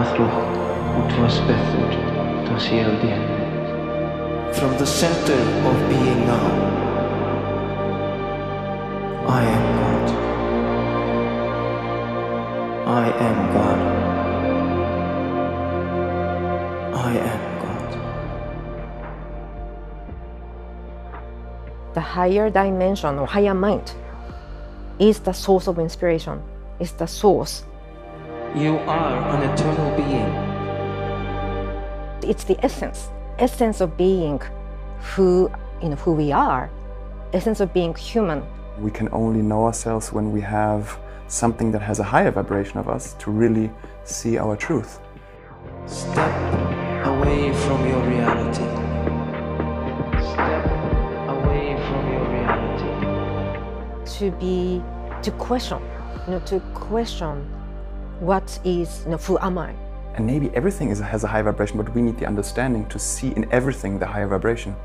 through what was bethod to seal the end. From the center of being now, I am God. I am God. I am God. The higher dimension or higher mind is the source of inspiration, is the source. You are an eternal being. It's the essence of being who we are, essence of being human. We can only know ourselves when we have something that has a higher vibration of us to really see our truth. Step away from your reality. Step away from your reality. To question what is, who am I? And maybe everything has a high vibration, but we need the understanding to see in everything the higher vibration.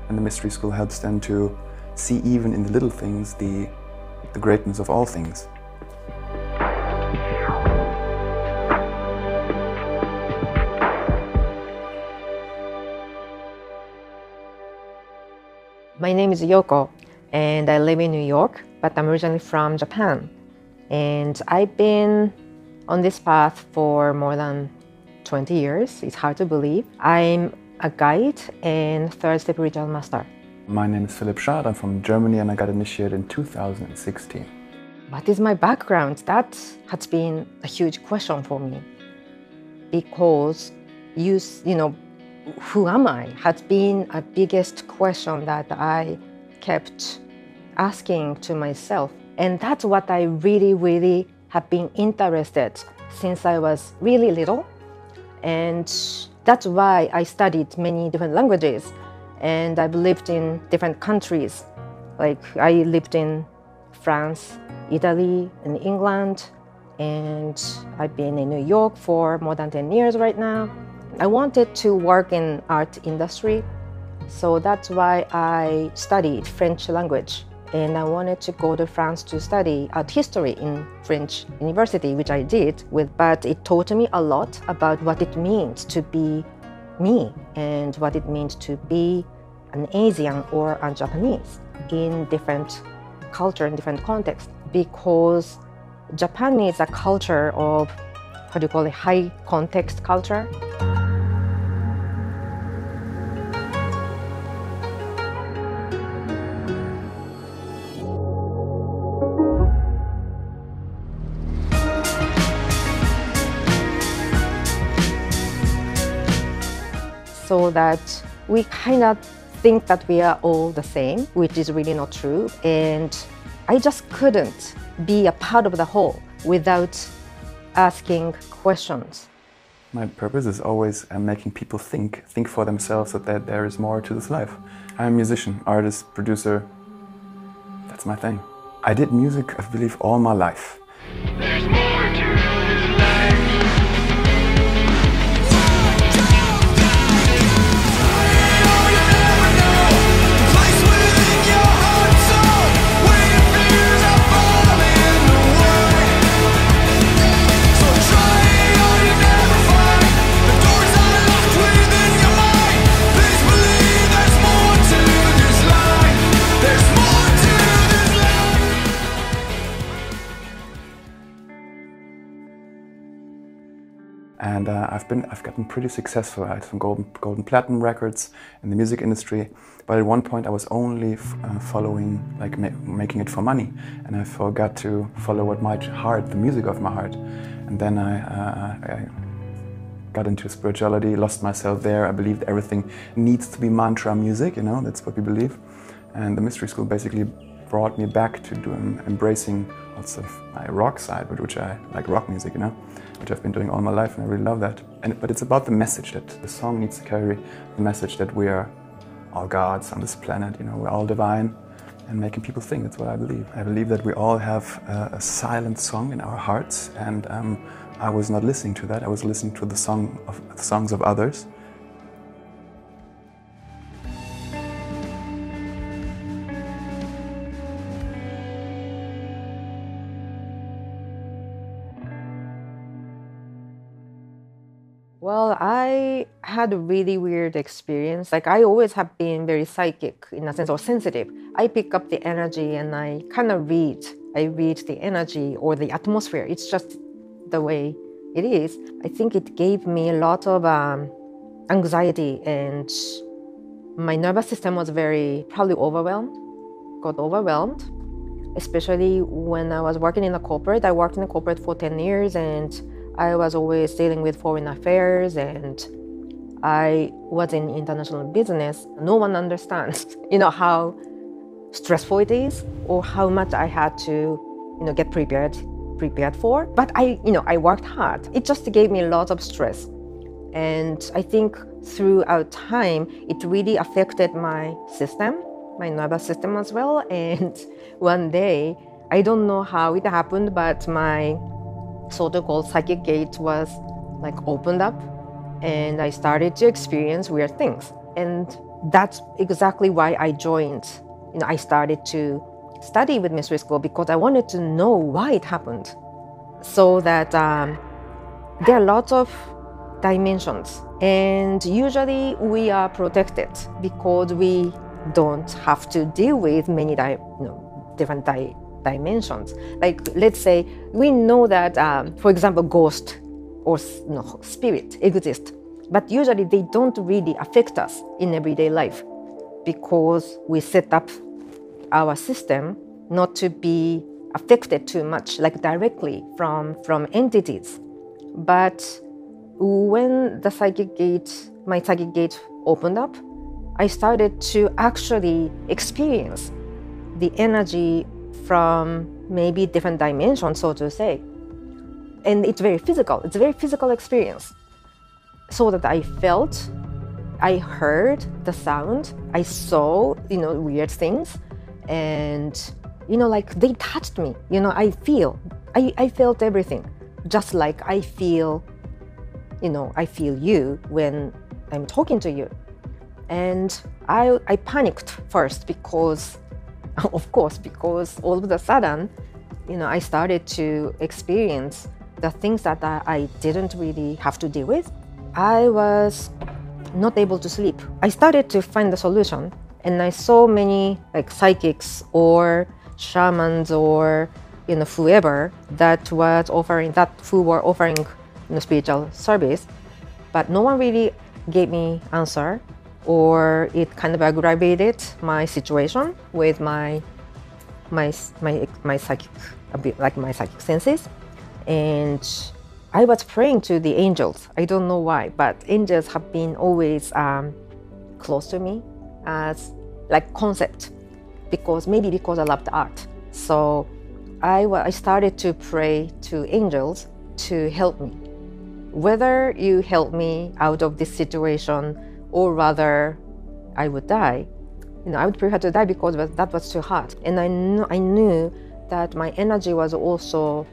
And the mystery school helps them to see even in the little things the greatness of all things. My name is Yoko, and I live in New York, but I'm originally from Japan. And I've been on this path for more than 20 years. It's hard to believe. I'm a guide and third spiritual master. My name is Philipp Schardt. I'm from Germany and I got initiated in 2016. What is my background? That has been a huge question for me, because who am I has been a biggest question that I kept asking to myself. And that's what I really have been interested since I was really little. And that's why I studied many different languages. And I've lived in different countries. Like I lived in France, Italy, and England. And I've been in New York for more than 10 years right now. I wanted to work in art industry. So that's why I studied French language. And I wanted to go to France to study art history in French university, which I did, but it taught me a lot about what it means to be me and what it means to be an Asian or a Japanese in different culture, in different contexts. Because Japan is a culture of, high context culture. So that we kind of think that we are all the same, which is really not true. And I just couldn't be a part of the whole without asking questions. My purpose is always making people think for themselves that there is more to this life. I'm a musician, artist, producer. That's my thing. I did music, I believe, all my life. There's more to this life. And I've gotten pretty successful. I had some golden platinum records in the music industry, but at one point I was only following, making it for money, and I forgot to follow what my heart, the music of my heart. And then I got into spirituality, lost myself there. I believed everything needs to be mantra music, that's what we believe. And the mystery school basically brought me back to embracing also my rock side, which I like rock music, which I've been doing all my life, and I really love that. But it's about the message that the song needs to carry, the message that we are all gods on this planet, we're all divine, and making people think. That's what I believe. I believe that we all have a silent song in our hearts, and I was not listening to that. I was listening to the songs of others. Well, I had a really weird experience. Like, I always have been very psychic in a sense, or sensitive. I pick up the energy and I kind of read. I read the energy or the atmosphere. It's just the way it is. I think it gave me a lot of anxiety, and my nervous system was probably got overwhelmed, especially when I was working in a corporate. I worked in a corporate for 10 years, and I was always dealing with foreign affairs, and I was in international business. No one understands, how stressful it is, or how much I had to, get prepared for. But I worked hard. It just gave me a lot of stress. And I think throughout time, it really affected my nervous system as well. And one day, I don't know how it happened, but my so-called psychic gate was opened up, and I started to experience weird things. And that's exactly why I joined. I started to study with mystery school, because I wanted to know why it happened. So that there are lots of dimensions, and usually we are protected because we don't have to deal with many different dimensions. Like, let's say we know that, for example, ghost or spirit exist, but usually they don't really affect us in everyday life, because we set up our system not to be affected too much, like directly from entities. But when my psychic gate opened up, I started to actually experience the energy from maybe different dimensions, so to say. And it's very physical. It's a very physical experience. So that I heard the sound, I saw, weird things, and, they touched me. I felt everything, just like I feel you when I'm talking to you. And I panicked first because all of a sudden, I started to experience the things that I didn't really have to deal with. I was not able to sleep. I started to find the solution, and I saw many psychics or shamans or whoever who were offering spiritual service, but no one really gave me answer, or it kind of aggravated my situation with my psychic, a bit like my psychic senses. And I was praying to the angels. I don't know why, but angels have been always close to me as concept, because I loved art. So I started to pray to angels to help me. Whether you help me out of this situation, or rather I would die, I would prefer to die, because that was too hard. And I knew that my energy was also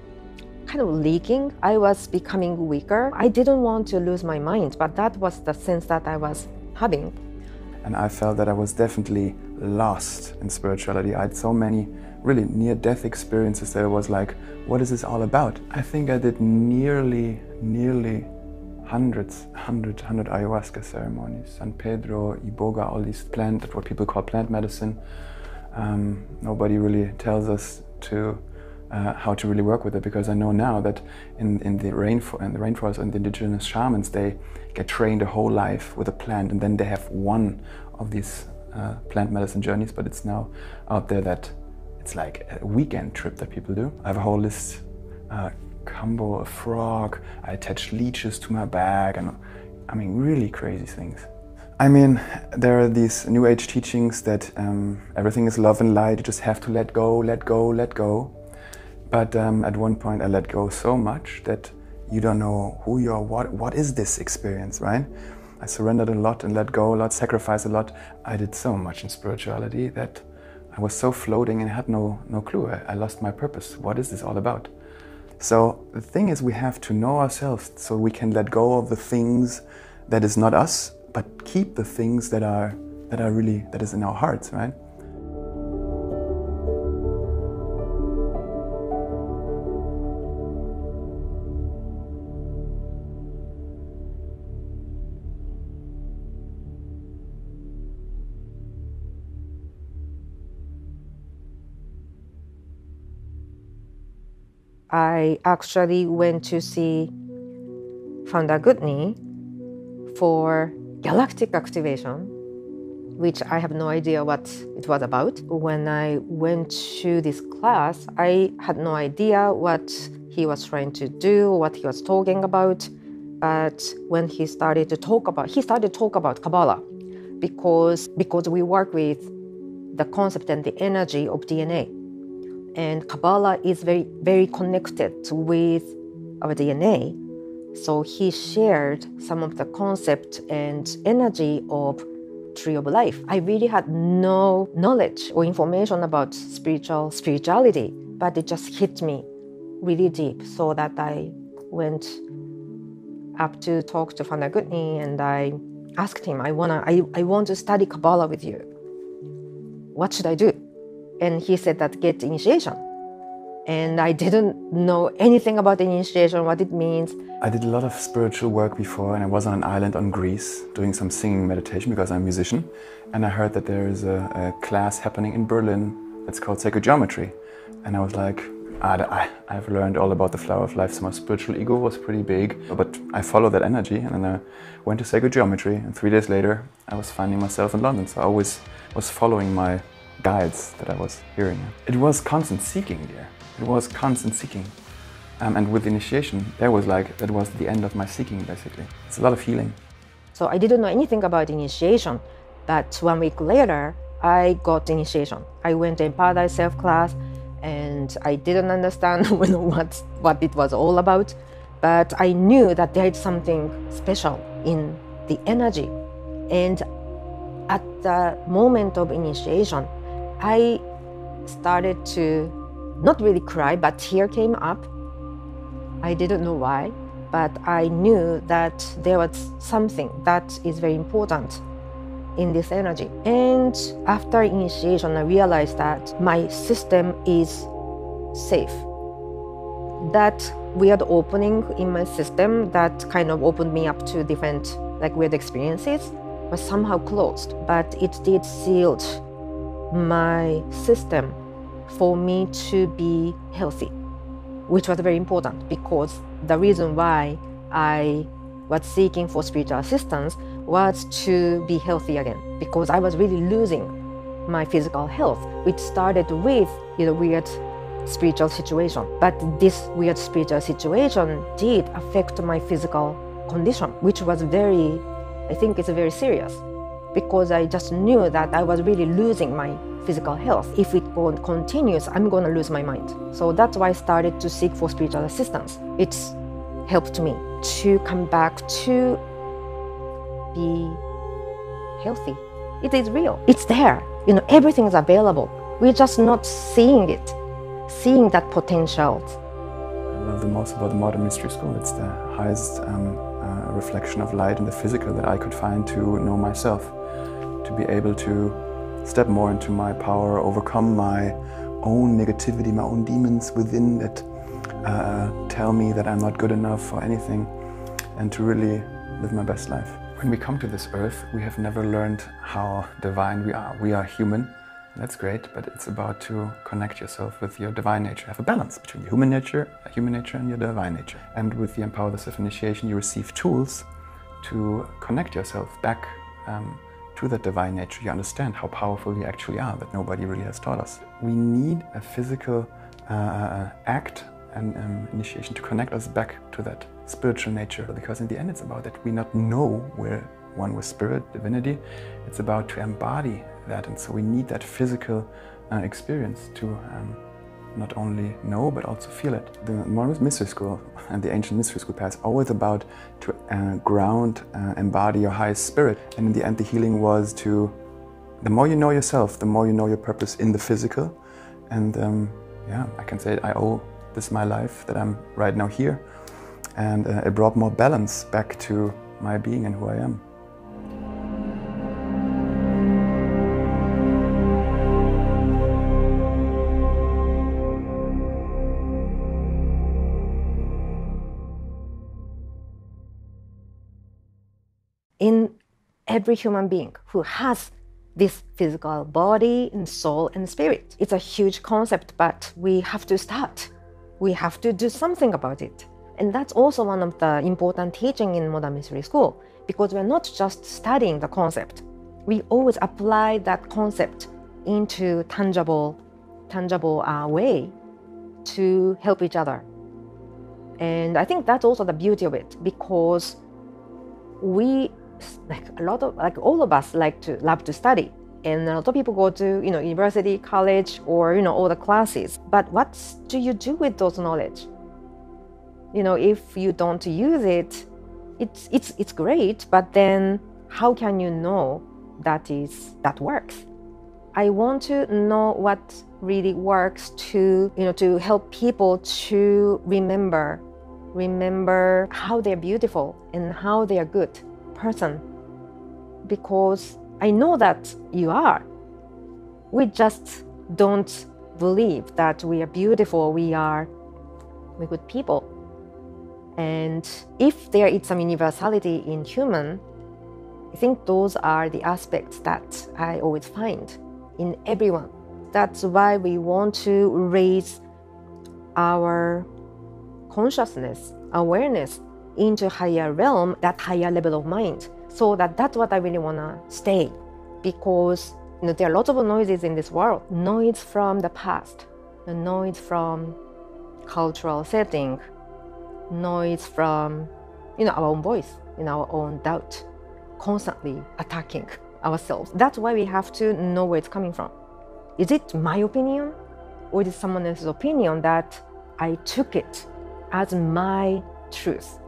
kind of leaking. I was becoming weaker. I didn't want to lose my mind, but that was the sense that I was having. And I felt that I was definitely lost in spirituality. I had so many really near-death experiences that I was like, what is this all about? I think I did nearly 100 ayahuasca ceremonies, San Pedro, Iboga, all these what people call plant medicine. Nobody really tells us how to really work with it, because I know now that in the rainforest and the indigenous shamans, they get trained a whole life with a plant, and then they have one of these plant medicine journeys, but it's now out there that it's like a weekend trip that people do. I have a whole list, Cambo, a frog, I attach leeches to my bag, and really crazy things. There are these New Age teachings that everything is love and light, you just have to let go, let go, let go. But at one point I let go so much that you don't know who you are, what is this experience, right? I surrendered a lot and let go a lot, sacrificed a lot. I did so much in spirituality that I was so floating and had no clue. I lost my purpose. What is this all about? So the thing is, we have to know ourselves so we can let go of the things that is not us, but keep the things that is in our hearts, right? I actually went to see Founder Gutney for galactic activation, which I have no idea what it was about. When I went to this class, I had no idea what he was trying to do, what he was talking about. But when he started to talk about Kabbalah, because we work with the concept and the energy of DNA. And Kabbalah is very, very connected with our DNA. So he shared some of the concept and energy of Tree of Life. I really had no knowledge or information about spirituality, but it just hit me really deep, so that I went up to talk to Founder Gutney, and I asked him, I want to study Kabbalah with you. What should I do? And he said that get initiation. And I didn't know anything about initiation, what it means. I did a lot of spiritual work before, and I was on an island on Greece doing some singing meditation because I'm a musician. And I heard that there is a class happening in Berlin that's called psychogeometry. And I was like, I've learned all about the flower of life, so my spiritual ego was pretty big. But I followed that energy, and then I went to psychogeometry, and 3 days later I was finding myself in London. So I always was following my guides that I was hearing. It was constant seeking there. It was constant seeking. And with initiation, that was the end of my seeking, basically. It's a lot of healing. So I didn't know anything about initiation, but 1 week later, I got initiation. I went to Empower Thyself class, and I didn't understand what it was all about, but I knew that there is something special in the energy. And at the moment of initiation, I started to not really cry, but tear came up. I didn't know why, but I knew that there was something that is very important in this energy. And after initiation, I realized that my system is safe. That weird opening in my system that kind of opened me up to different weird experiences was somehow closed, but it did seal my system for me to be healthy, which was very important, because the reason why I was seeking for spiritual assistance was to be healthy again, because I was really losing my physical health, which started with weird spiritual situation. But this weird spiritual situation did affect my physical condition, which was I think it's very serious, because I just knew that I was really losing my physical health. If it continues, I'm going to lose my mind. So that's why I started to seek for spiritual assistance. It's helped me to come back to be healthy. It is real. It's there. Everything is available. We're just not seeing it, seeing that potential. I love the most about the modern mystery school. It's the highest reflection of light in the physical that I could find to know myself, to be able to step more into my power, overcome my own negativity, my own demons within that tell me that I'm not good enough for anything, and to really live my best life. When we come to this earth, we have never learned how divine we are. We are human, that's great, but it's about to connect yourself with your divine nature. Have a balance between your human nature and your divine nature. And with the Empower Thyself initiation, you receive tools to connect yourself back to that divine nature. You understand how powerful you actually are, that nobody really has taught us. We need a physical act and initiation to connect us back to that spiritual nature, because in the end it's about that we not know we're one with spirit, divinity. It's about to embody that, and so we need that physical experience to not only know but also feel it. The modern mystery school and the ancient mystery school path is always about to ground, embody your highest spirit, and in the end the healing was to, the more you know yourself, the more you know your purpose in the physical, and I can say I owe this my life that I'm right now here, and it brought more balance back to my being and who I am. In every human being who has this physical body and soul and spirit. It's a huge concept, but we have to start We have to do something about it. And that's also one of the important teaching in modern mystery school, because we're not just studying the concept. We always apply that concept into tangible way to help each other. And I think that's also the beauty of it, because we, all of us love to study. And a lot of people go to, university, college, or, all the classes. But what do you do with those knowledge? If you don't use it, it's great, but then how can you know that works? I want to know what really works to help people to remember how they're beautiful and how they're good person. Because I know that you are. We just don't believe that we are beautiful, we're good people. And if there is some universality in human, I think those are the aspects that I always find in everyone. That's why we want to raise our consciousness, awareness into higher realm, that higher level of mind. So that's what I really want to stay. Because there are lots of noises in this world. Noise from the past, the noise from cultural setting, noise from our own voice, our own doubt, constantly attacking ourselves. That's why we have to know where it's coming from. Is it my opinion, or is it someone else's opinion that I took it as my truth,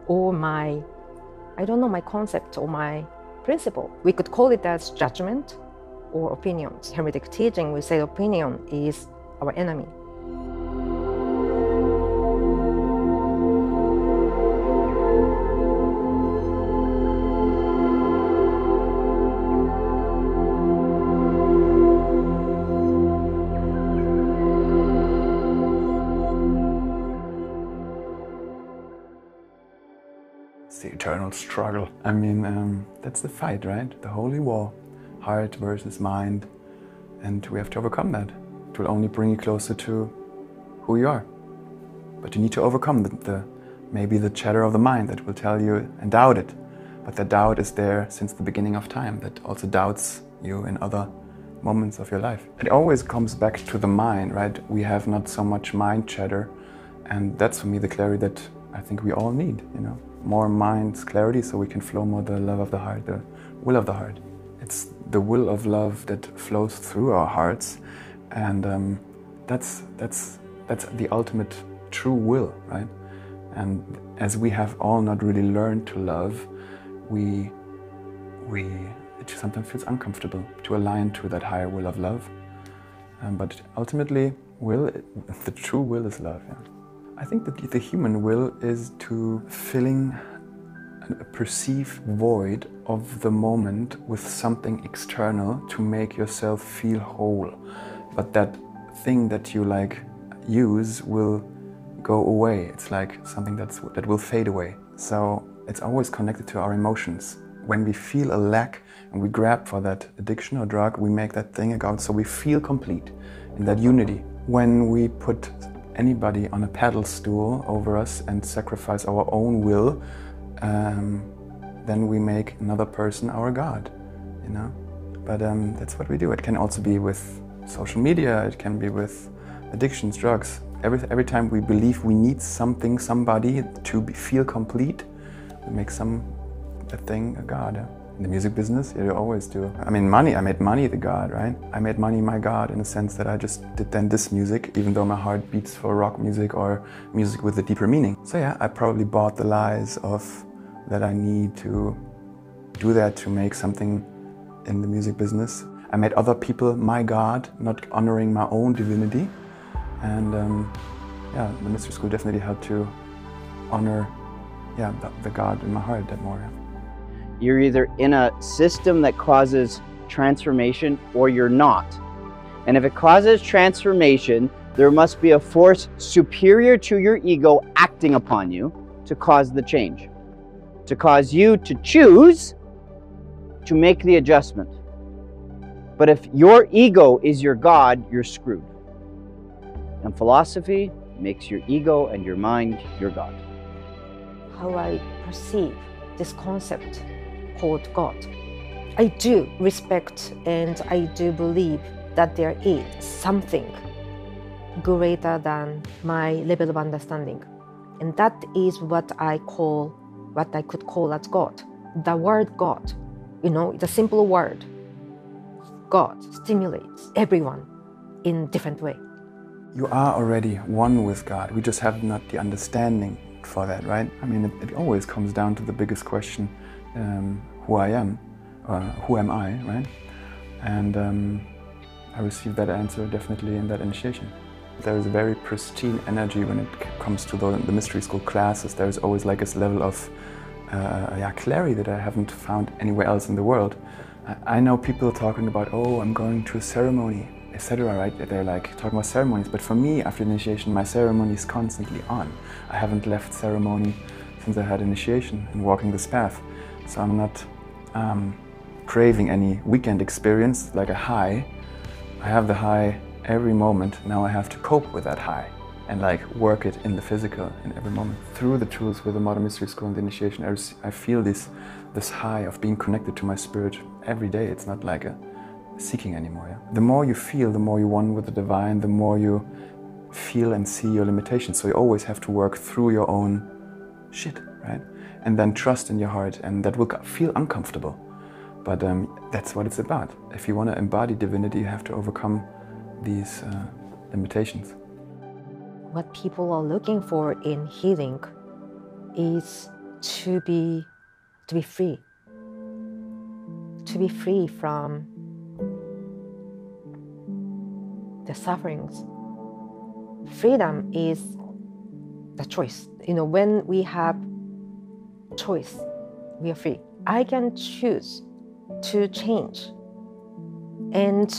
or my concept, or my principle? We could call it as judgment or opinions. Hermetic teaching, we say opinion is our enemy. The eternal struggle. I mean, that's the fight, right? The holy war, heart versus mind, and we have to overcome that. It will only bring you closer to who you are. But you need to overcome maybe the chatter of the mind that will tell you and doubt it. But that doubt is there since the beginning of time, that also doubts you in other moments of your life. It always comes back to the mind, right? We have not so much mind chatter, and that's for me the clarity that I think we all need, more mind clarity, so we can flow more the love of the heart, the will of the heart. It's the will of love that flows through our hearts, and that's the ultimate true will, right? And as we have all not really learned to love, it sometimes feels uncomfortable to align to that higher will of love. But ultimately, the true will is love. Yeah. I think that the human will is to filling a perceived void of the moment with something external to make yourself feel whole. But that thing that you use will go away. It's like something that will fade away. So it's always connected to our emotions. When we feel a lack and we grab for that addiction or drug, we make that thing out so we feel complete in that unity. When we put anybody on a pedal stool over us and sacrifice our own will, then we make another person our God, But that's what we do. It can also be with social media, it can be with addictions, drugs. Every time we believe we need somebody to feel complete, we make that thing a God. Yeah? In the music business, you always do. I mean, I made money the God, right? I made money my God in the sense that I just did then this music, even though my heart beats for rock music or music with a deeper meaning. So yeah, I probably bought the lies of that I need to do that to make something in the music business. I made other people my God, not honoring my own divinity. And the mystery school definitely helped to honor the God in my heart that more. Yeah. You're either in a system that causes transformation or you're not. And if it causes transformation, there must be a force superior to your ego acting upon you to cause the change, to cause you to choose to make the adjustment. But if your ego is your God, you're screwed. And philosophy makes your ego and your mind your God. How I perceive this concept called God. I do respect and I do believe that there is something greater than my level of understanding. And that is what I could call as God. The word God, the simple word, God stimulates everyone in a different way. You are already one with God. We just have not the understanding for that, right? I mean, it always comes down to the biggest question, who I am, or who am I, right? And I received that answer definitely in that initiation. There is a very pristine energy when it comes to the mystery school classes. There is always like this level of clarity that I haven't found anywhere else in the world. I know people talking about, oh, I'm going to a ceremony, etc., right? They're like talking about ceremonies, but for me, after initiation, my ceremony is constantly on. I haven't left ceremony since I had initiation and walking this path. So I'm not craving any weekend experience, like a high. I have the high every moment. Now I have to cope with that high and like work it in the physical in every moment. Through the tools with the Modern Mystery School and the initiation, I feel this high of being connected to my spirit every day. It's not like a seeking anymore. Yeah? The more you feel, the more you one with the divine, the more you feel and see your limitations. So you always have to work through your own shit, right? And then trust in your heart, and that will feel uncomfortable. But that's what it's about. If you want to embody divinity, you have to overcome these limitations. What people are looking for in healing is to be free. To be free from the sufferings. Freedom is the choice. When we have choice, we are free. I can choose to change, and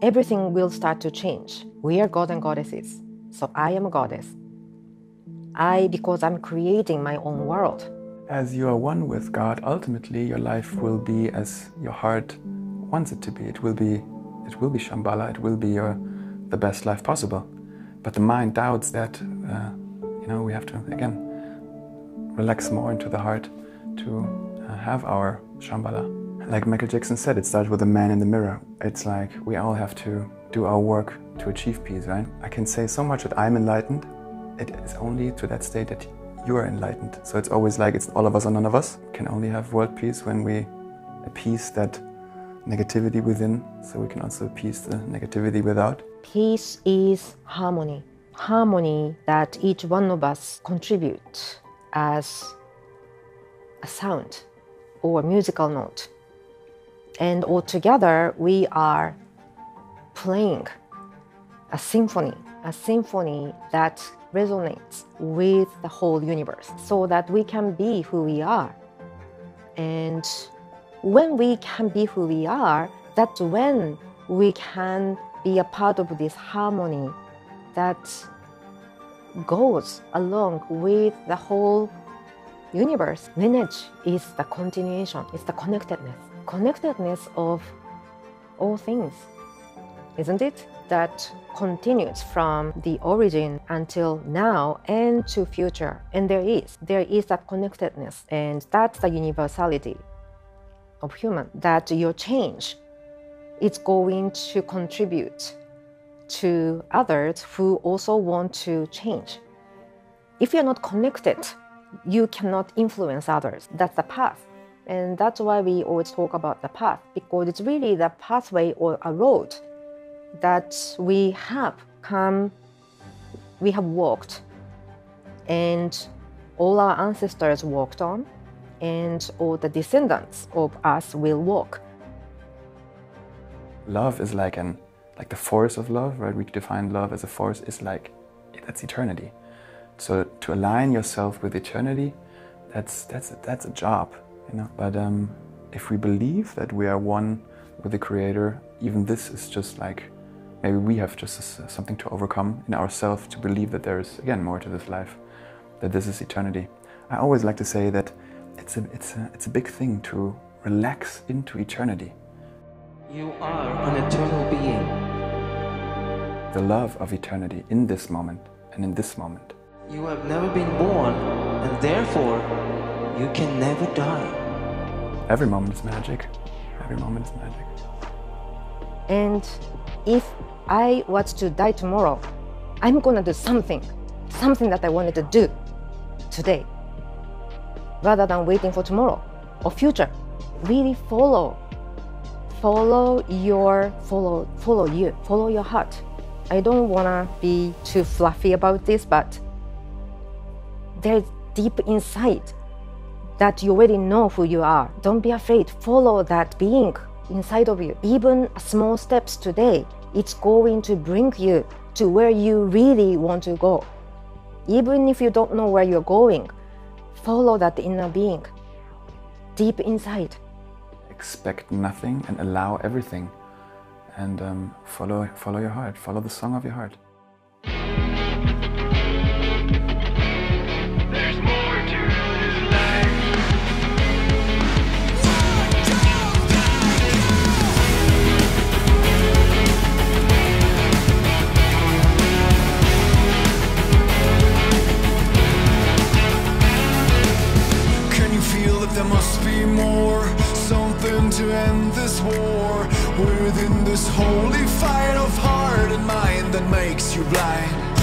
everything will start to change. We are God and goddesses. So I am a goddess. Because I'm creating my own world. As you are one with God, ultimately your life will be as your heart wants it to be. It will be Shambhala. It will be the best life possible. But the mind doubts that. We have to again relax more into the heart to have our Shambhala. Like Michael Jackson said, it starts with the man in the mirror. It's like we all have to do our work to achieve peace, right? I can say so much that I'm enlightened. It is only to that state that you are enlightened. So it's always like it's all of us or none of us. We can only have world peace when we appease that negativity within, so we can also appease the negativity without. Peace is harmony. Harmony that each one of us contribute as a sound or a musical note. And all together we are playing a symphony that resonates with the whole universe, so that we can be who we are. And when we can be who we are, that's when we can be a part of this harmony that goes along with the whole universe. Lineage is the continuation, it's the connectedness of all things, isn't it? That continues from the origin until now and to future. And there is that connectedness, and that's the universality of human, that your change is going to contribute to others who also want to change. If you're not connected, you cannot influence others. That's the path. And that's why we always talk about the path, because it's really the pathway or a road that we have walked, and all our ancestors walked on, and all the descendants of us will walk. Love is like the force of love, right? We define love as a force, is like, that's eternity. So to align yourself with eternity, that's a job, But if we believe that we are one with the Creator, even this is just like, maybe we have just something to overcome in ourselves to believe that there is, again, more to this life, that this is eternity. I always like to say that it's a big thing to relax into eternity. You are an eternal being. The love of eternity in this moment and in this moment. You have never been born, and therefore you can never die. Every moment is magic. Every moment is magic. And if I was to die tomorrow, I'm gonna do something that I wanted to do today, rather than waiting for tomorrow or future. Really follow your heart. I don't wanna be too fluffy about this, but there's deep insight that you already know who you are. Don't be afraid. Follow that being inside of you. Even small steps today, it's going to bring you to where you really want to go. Even if you don't know where you're going, follow that inner being deep inside. Expect nothing and allow everything. And follow your heart. Follow the song of your heart. There's more to this life. Can you feel that there must be more? Something to end this war. Within this holy fight of heart and mind that makes you blind.